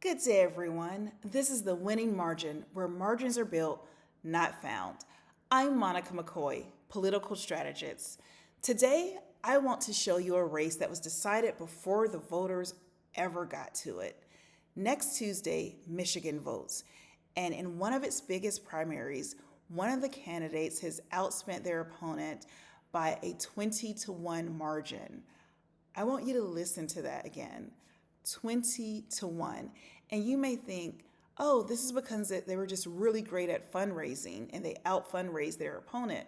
Good day, everyone. This is the Winning Margin, where margins are built, not found. I'm Monica McCoy, political strategist. Today, I want to show you a race that was decided before the voters ever got to it. Next Tuesday, Michigan votes. And in one of its biggest primaries, one of the candidates has outspent their opponent by a 20-1 margin. I want you to listen to that again. 20-1. And you may think, oh, this is because they were just really great at fundraising and they out fundraised their opponent.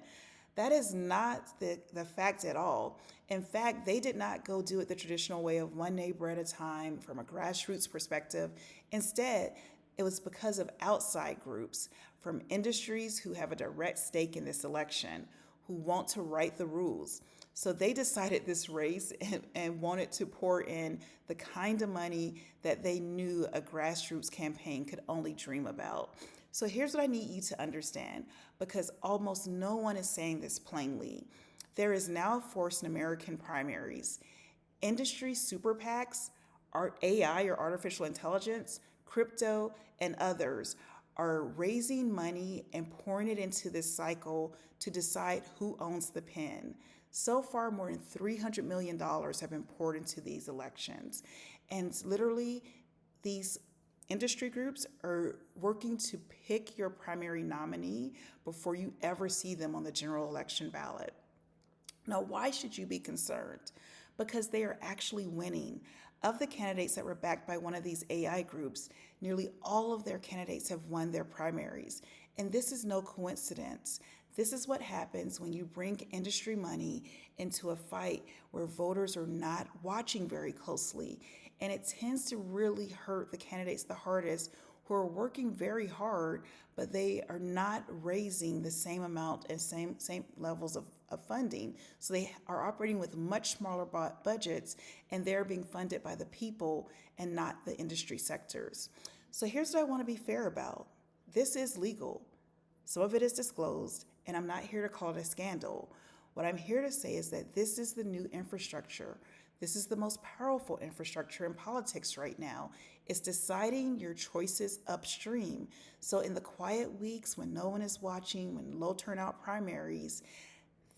That is not the fact at all. In fact, they did not go do it the traditional way of one neighbor at a time from a grassroots perspective. Instead, it was because of outside groups from industries who have a direct stake in this election, who want to write the rules. So they decided this race and wanted to pour in the kind of money that they knew a grassroots campaign could only dream about. So here's what I need you to understand, because almost no one is saying this plainly. There is now a force in American primaries. Industry super PACs, AI or artificial intelligence, crypto, and others are raising money and pouring it into this cycle to decide who owns the pen. So far, more than $300 million have been poured into these elections. And literally, these industry groups are working to pick your primary nominee before you ever see them on the general election ballot. Now, why should you be concerned? Because they are actually winning. Of the candidates that were backed by one of these AI groups, nearly all of their candidates have won their primaries. And this is no coincidence. This is what happens when you bring industry money into a fight where voters are not watching very closely. And it tends to really hurt the candidates the hardest, who are working very hard, but they are not raising the same amount and same levels of funding. So they are operating with much smaller budgets, and they're being funded by the people and not the industry sectors. So here's what I want to be fair about. This is legal. Some of it is disclosed, and I'm not here to call it a scandal. What I'm here to say is that this is the new infrastructure. This is the most powerful infrastructure in politics right now. It's deciding your choices upstream. So in the quiet weeks when no one is watching, when low turnout primaries,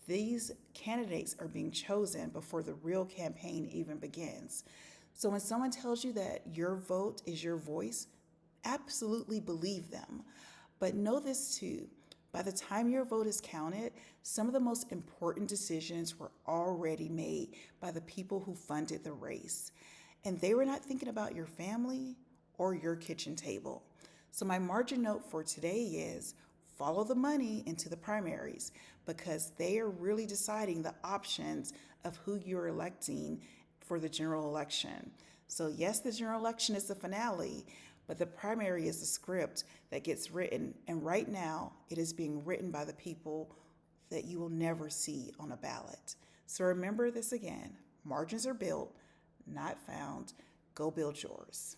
these candidates are being chosen before the real campaign even begins. So when someone tells you that your vote is your voice, absolutely believe them. But know this too. By the time your vote is counted, some of the most important decisions were already made by the people who funded the race. And they were not thinking about your family or your kitchen table. So my margin note for today is follow the money into the primaries, because they are really deciding the options of who you're electing for the general election. So yes, the general election is the finale, but the primary is the script that gets written. And right now, it is being written by the people that you will never see on a ballot. So remember this again. Margins are built, not found. Go build yours.